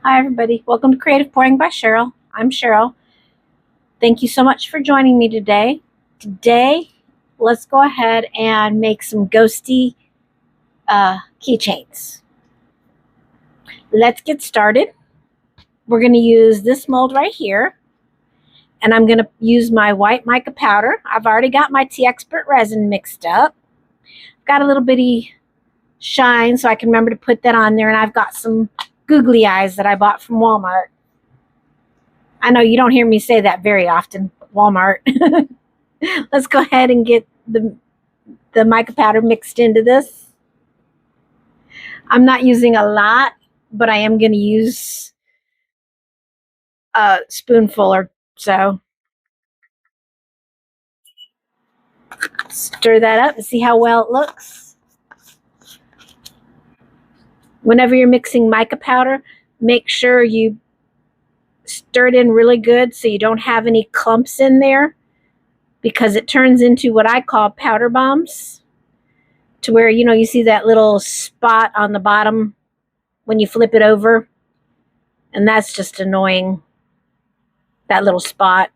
Hi everybody, welcome to Creative Pouring by Cheryl. I'm Cheryl. Thank you so much for joining me today. Today, let's go ahead and make some ghosty keychains. Let's get started. We're going to use this mold right here, and I'm going to use my white mica powder. I've already got my Teexpert resin mixed up. Got a little bitty shine so I can remember to put that on there, and I've got some googly eyes that I bought from Walmart. I know you don't hear me say that very often, Walmart. Let's go ahead and get the mica powder mixed into this. I'm not using a lot, but I am going to use a spoonful or so. Stir that up and see how well it looks. Whenever you're mixing mica powder, make sure you stir it in really good so you don't have any clumps in there, because it turns into what I call powder bombs, to where, you know, you see that little spot on the bottom when you flip it over, and that's just annoying, that little spot.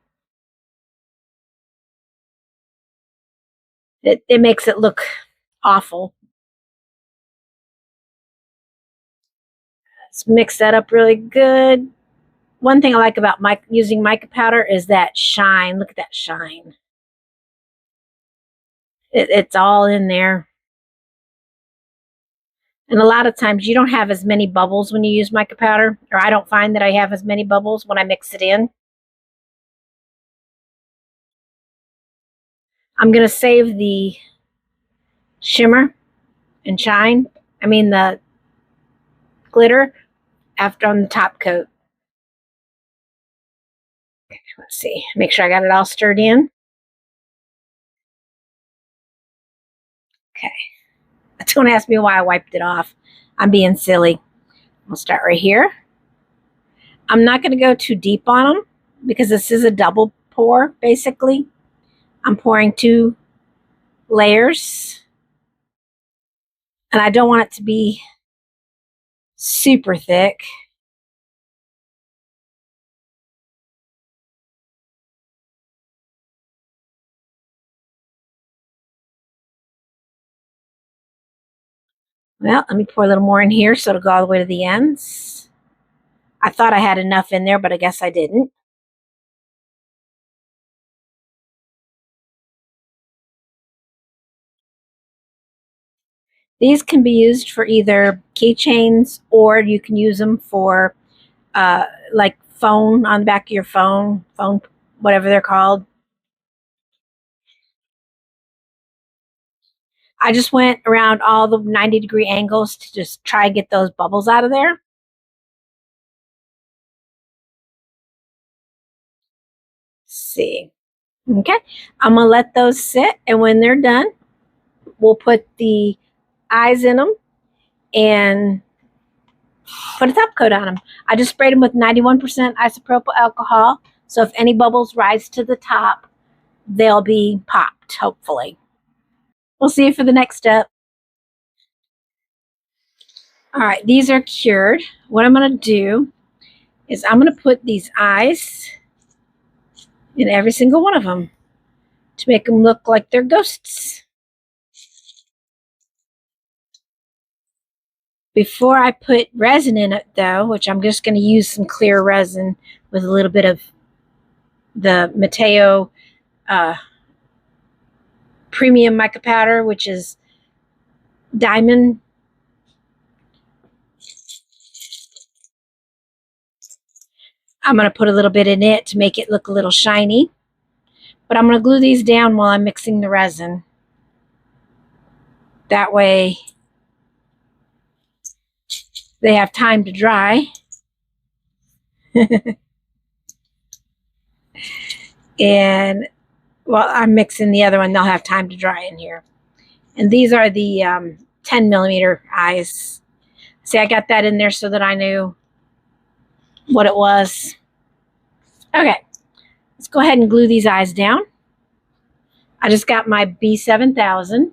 It makes it look awful. Let's mix that up really good. One thing I like about using mica powder is that shine. Look at that shine. It's all in there. And a lot of times you don't have as many bubbles when you use mica powder, or I don't find that I have as many bubbles when I mix it in. I'm going to save the shimmer and shine, the glitter, after on the top coat. Let's see, make sure I got it all stirred in. Okay. Don't ask me why I wiped it off. I'm being silly. We'll start right here. I'm not going to go too deep on them because this is a double pour, basically. I'm pouring 2 layers, and I don't want it to be super thick. Well, let me pour a little more in here so it'll go all the way to the ends. I thought I had enough in there, but I guess I didn't. These can be used for either keychains, or you can use them for like phone, on the back of your phone, whatever they're called. I just went around all the 90-degree angles to just try and get those bubbles out of there. Let's see. Okay, I'm going to let those sit, and when they're done, we'll put the eyes in them and put a top coat on them. I just sprayed them with 91% isopropyl alcohol, so if any bubbles rise to the top, they'll be popped, hopefully. We'll see you for the next step. All right, these are cured. What I'm going to do is I'm going to put these eyes in every single one of them to make them look like they're ghosts. Before I put resin in it, though, which I'm just going to use some clear resin with a little bit of the Matteo Premium Mica powder, which is diamond. I'm going to put a little bit in it to make it look a little shiny. But I'm going to glue these down while I'm mixing the resin. That way they have time to dry. And while I'm mixing the other one, they'll have time to dry in here. And these are the 10 millimeter eyes. See, I got that in there so that I knew what it was. Okay, let's go ahead and glue these eyes down. I just got my B7000.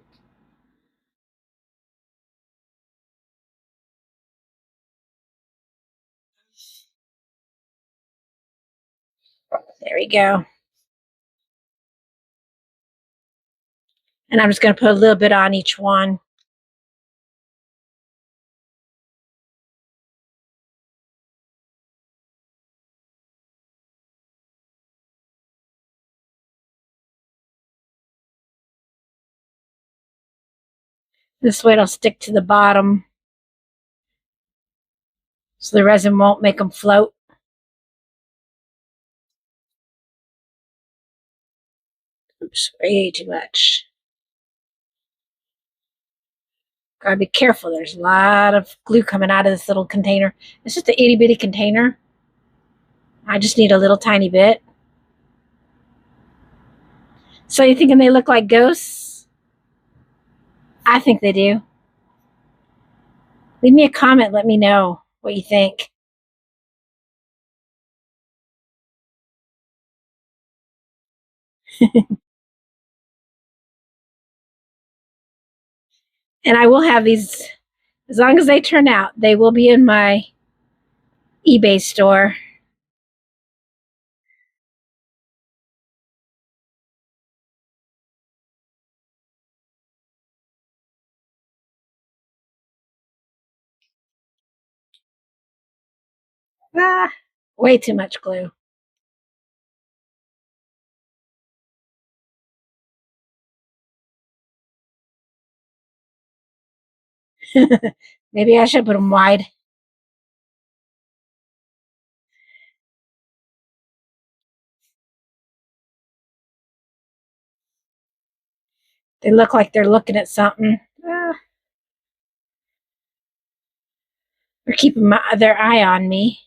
There we go. And I'm just going to put a little bit on each one. This way it'll stick to the bottom so the resin won't make them float. Oops, way too much. Gotta be careful. There's a lot of glue coming out of this little container. It's just an itty bitty container. I just need a little tiny bit. So you thinking they look like ghosts? I think they do. Leave me a comment. Let me know what you think. And I will have these, as long as they turn out, they will be in my eBay store. Ah, way too much glue. Maybe I should put them wide. They look like they're looking at something. They're keeping their eye on me.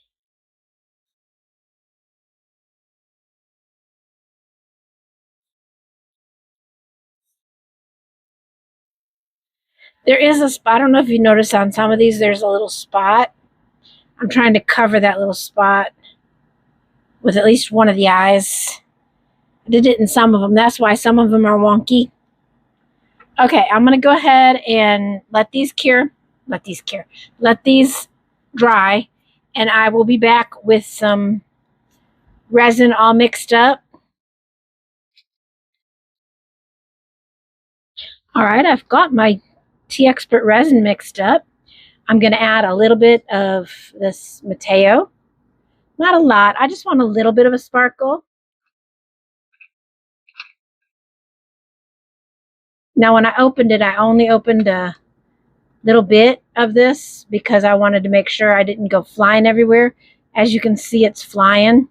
There is a spot. I don't know if you notice on some of these, there's a little spot. I'm trying to cover that little spot with at least one of the eyes. I did it in some of them. That's why some of them are wonky. Okay, I'm going to go ahead and let these cure. Let these dry. And I will be back with some resin all mixed up. All right, I've got my Teexpert resin mixed up. I'm going to add a little bit of this Matteo. Not a lot. I just want a little bit of a sparkle. Now, when I opened it, I only opened a little bit of this because I wanted to make sure I didn't go flying everywhere. As you can see, it's flying.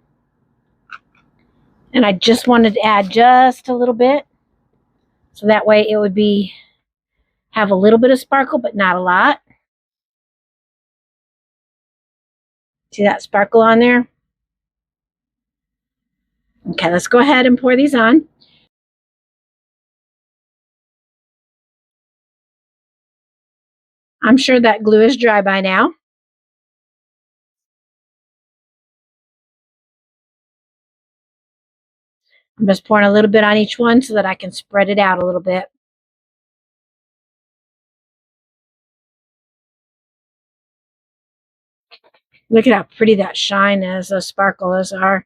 And I just wanted to add just a little bit. So that way it would have a little bit of sparkle, but not a lot. See that sparkle on there? Okay, let's go ahead and pour these on. I'm sure that glue is dry by now. I'm just pouring a little bit on each one so that I can spread it out a little bit. Look at how pretty that shine is, those sparkles are.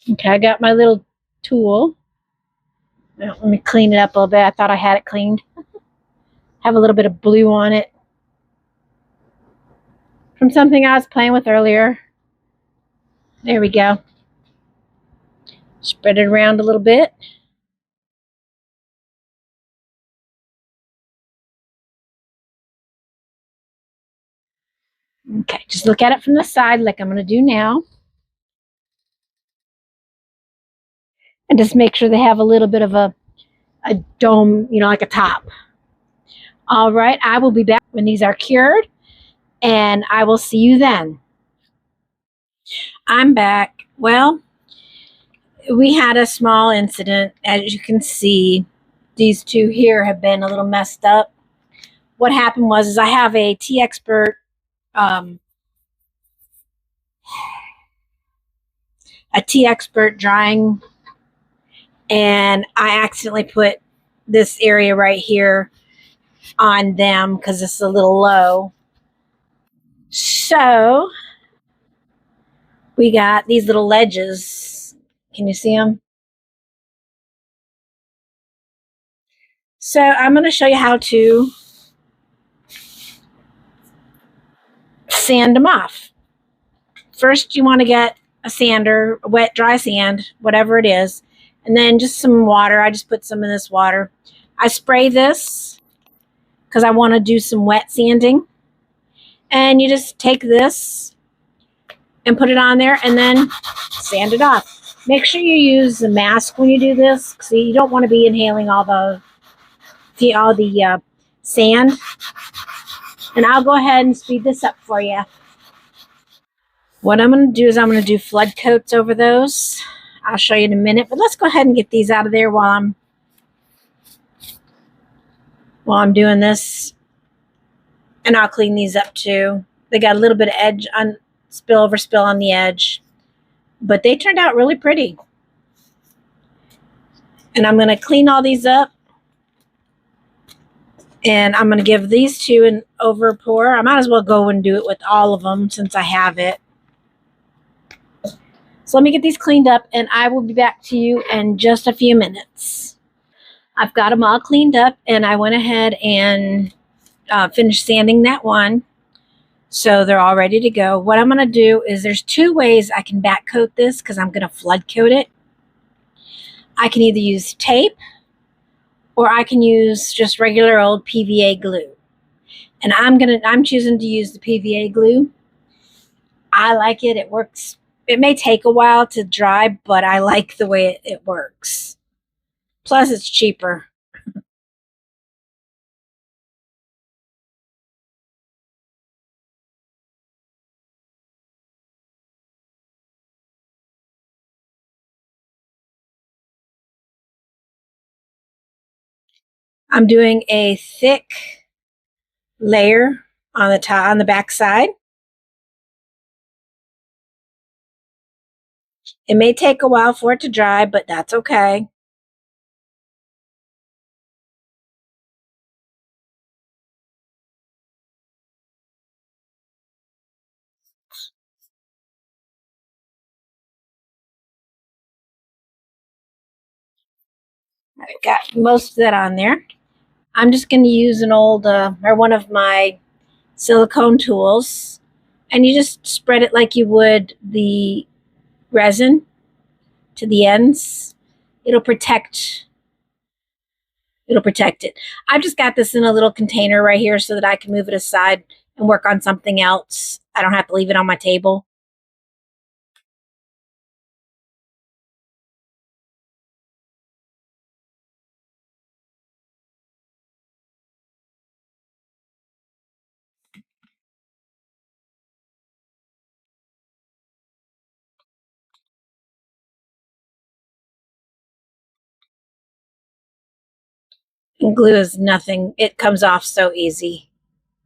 Okay, I got my little tool. Now, let me clean it up a little bit. I thought I had it cleaned. Have a little bit of blue on it from something I was playing with earlier. There we go. Spread it around a little bit. Okay, just look at it from the side like I'm going to do now. And just make sure they have a little bit of a dome, like a top. All right, I will be back when these are cured, and I will see you then. I'm back. Well, we had a small incident. As you can see, these two here have been a little messed up. What happened was I have a Teexpert drying and I accidentally put this area right here on them because it's a little low. So we got these little ledges. Can you see them? So I'm going to show you how to sand them off. First, you want to get a sander, a wet, dry sand, whatever it is, and then just some water. I just put some in this water. I spray this because I want to do some wet sanding. And you just take this and put it on there and then sand it off. Make sure you use a mask when you do this because you don't want to be inhaling all the sand. And I'll go ahead and speed this up for you. What I'm going to do is I'm going to do flood coats over those. I'll show you in a minute, but let's go ahead and get these out of there while I'm doing this. And I'll clean these up too. They got a little bit of edge on spill on the edge, but they turned out really pretty. And I'm going to clean all these up. And I'm going to give these two an over pour. I might as well go and do it with all of them since I have it. So let me get these cleaned up and I will be back to you in just a few minutes. I've got them all cleaned up and I went ahead and finished sanding that one. So they're all ready to go. What I'm going to do is there's two ways I can back coat this because I'm going to flood coat it. I can either use tape or I can use just regular old PVA glue. And I'm choosing to use the PVA glue. I like it. It works. It may take a while to dry, but I like the way it works. Plus, it's cheaper. I'm doing a thick layer on the top, on the back side. It may take a while for it to dry, but that's okay. I got most of that on there. I'm just going to use an old or one of my silicone tools, and you just spread it like you would the resin to the ends. It'll protect it. I've just got this in a little container right here so that I can move it aside and work on something else. I don't have to leave it on my table. And glue is nothing. It comes off so easy.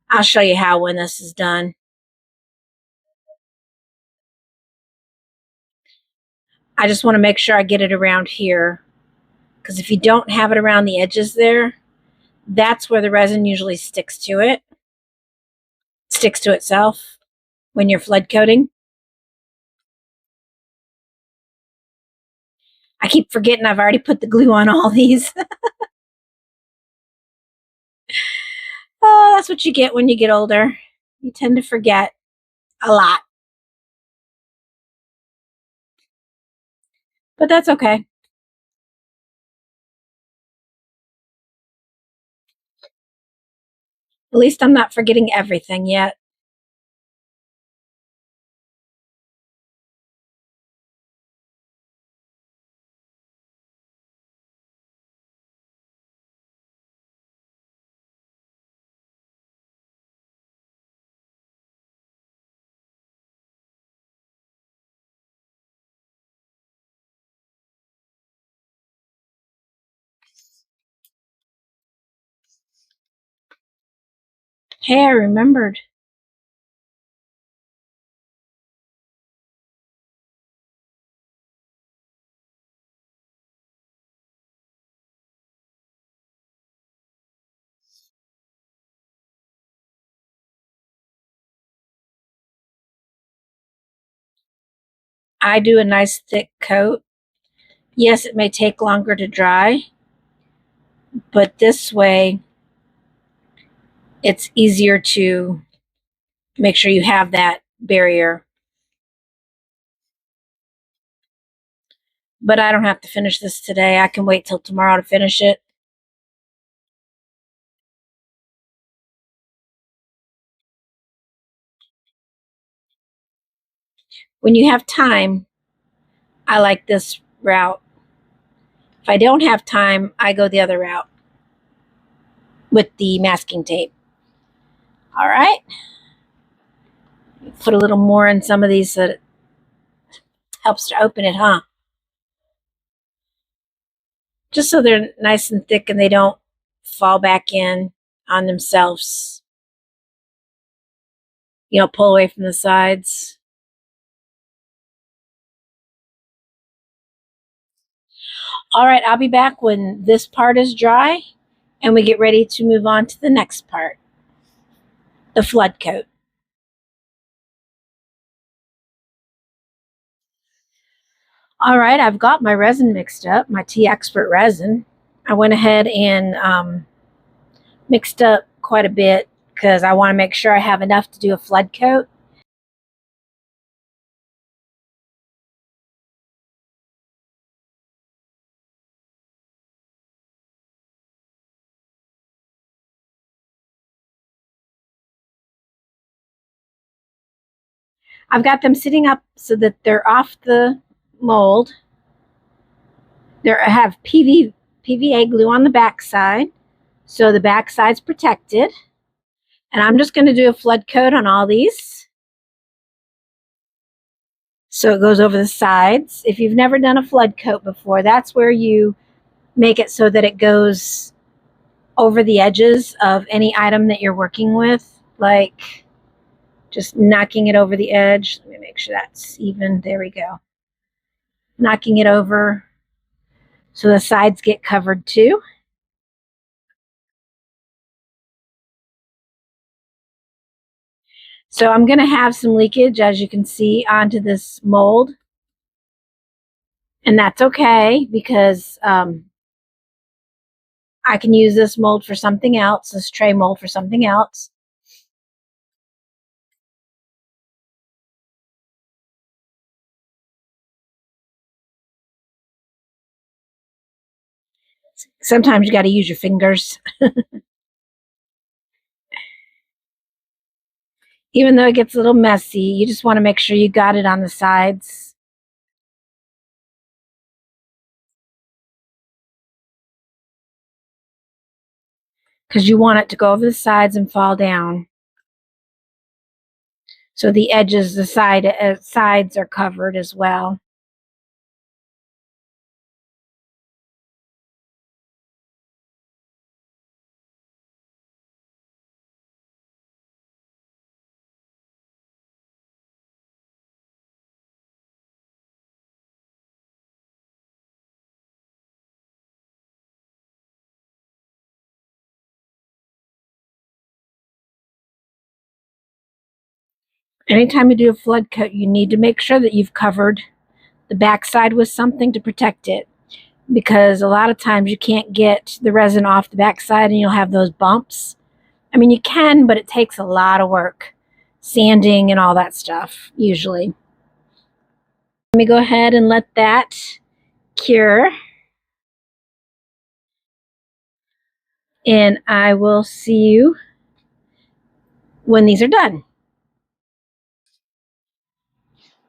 I'll show you how when this is done. I just want to make sure I get it around here because if you don't have it around the edges there, that's where the resin usually sticks to it. Sticks to itself when you're flood coating. I keep forgetting I've already put the glue on all these. Oh, that's what you get when you get older. You tend to forget a lot. But that's okay. At least I'm not forgetting everything yet. Hey, I remembered. I do a nice thick coat. Yes, it may take longer to dry, but this way it's easier to make sure you have that barrier. But I don't have to finish this today. I can wait till tomorrow to finish it. When you have time, I like this route. If I don't have time, I go the other route with the masking tape. All right. Put a little more in some of these so that it helps to open it, huh? Just so they're nice and thick and they don't fall back in on themselves. You know, pull away from the sides. All right, I'll be back when this part is dry and we get ready to move on to the next part, the flood coat. All right, I've got my resin mixed up, my Teexpert resin. I went ahead and mixed up quite a bit because I want to make sure I have enough to do a flood coat. I've got them sitting up so that they're off the mold. I have PVA glue on the back side, so the back side's protected. And I'm just going to do a flood coat on all these. So it goes over the sides. If you've never done a flood coat before, that's where you make it so that it goes over the edges of any item that you're working with, like just knocking it over the edge. Let me make sure that's even. There we go. Knocking it over so the sides get covered too. So I'm going to have some leakage, as you can see, onto this mold. And that's okay because I can use this mold for something else, this tray mold for something else. Sometimes you got to use your fingers. Even though it gets a little messy, you just want to make sure you got it on the sides. Because you want it to go over the sides and fall down. So the edges, the sides are covered as well. Anytime you do a flood coat, you need to make sure that you've covered the backside with something to protect it. Because a lot of times you can't get the resin off the backside and you'll have those bumps. I mean, you can, but it takes a lot of work. Sanding and all that stuff, usually. Let me go ahead and let that cure. And I will see you when these are done.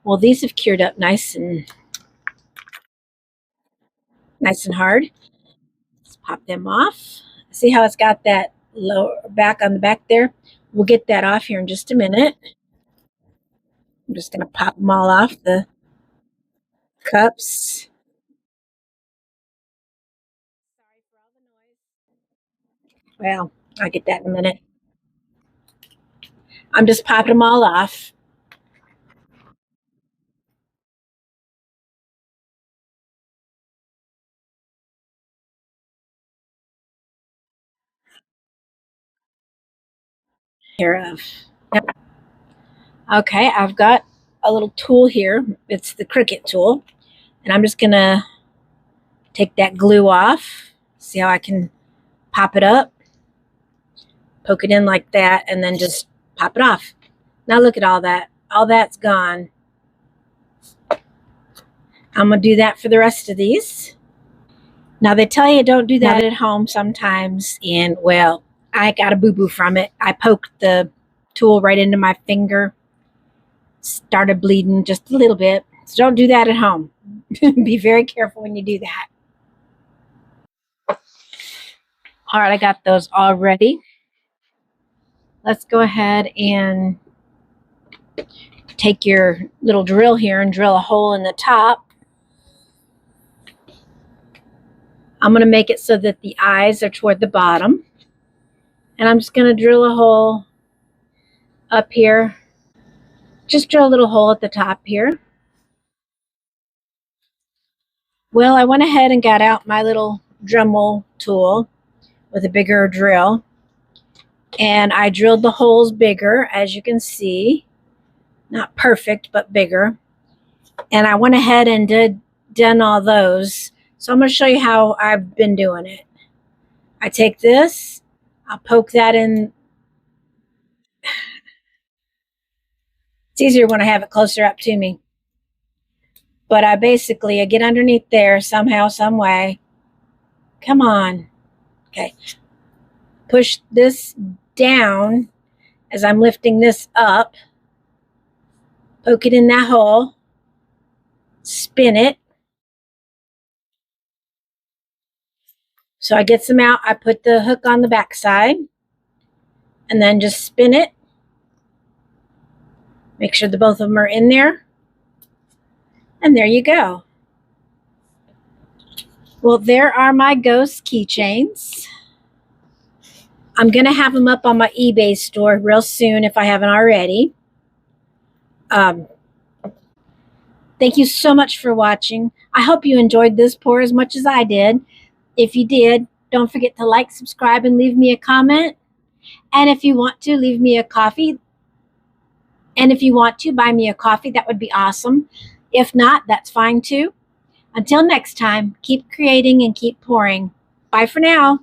Well, these have cured up nice and hard. Let's pop them off. See how it's got that lower back on the back there? We'll get that off here in just a minute. I'm just going to pop them all off the cups. Well, I'll get that in a minute. I'm just popping them all off. Care of. Yep. Okay, I've got a little tool here. It's the Cricut tool. And I'm just going to take that glue off. See how I can pop it up? Poke it in like that and then just pop it off. Now look at all that. All that's gone. I'm going to do that for the rest of these. Now they tell you don't do that at home sometimes. And well, I got a boo-boo from it. I poked the tool right into my finger. Started bleeding just a little bit. So don't do that at home. Be very careful when you do that. All right, I got those all ready. Let's go ahead and take your little drill here and drill a hole in the top. I'm going to make it so that the eyes are toward the bottom. And I'm just going to drill a hole up here. Just drill a little hole at the top here. Well, I went ahead and got out my little Dremel tool with a bigger drill. And I drilled the holes bigger, as you can see. Not perfect, but bigger. And I went ahead and done all those. So I'm going to show you how I've been doing it. I take this, I'll poke that in. It's easier when I have it closer up to me. But I get underneath there somehow, some way. Come on. Okay. Push this down as I'm lifting this up. Poke it in that hole. Spin it. So I get some out. I put the hook on the back side. And then just spin it. Make sure the both of them are in there. And there you go. Well, there are my ghost keychains. I'm going to have them up on my eBay store real soon if I haven't already. Thank you so much for watching. I hope you enjoyed this pour as much as I did. If you did, don't forget to like, subscribe, and leave me a comment. And if you want to, leave me a coffee. And if you want to, buy me a coffee. That would be awesome. If not, that's fine too. Until next time, keep creating and keep pouring. Bye for now.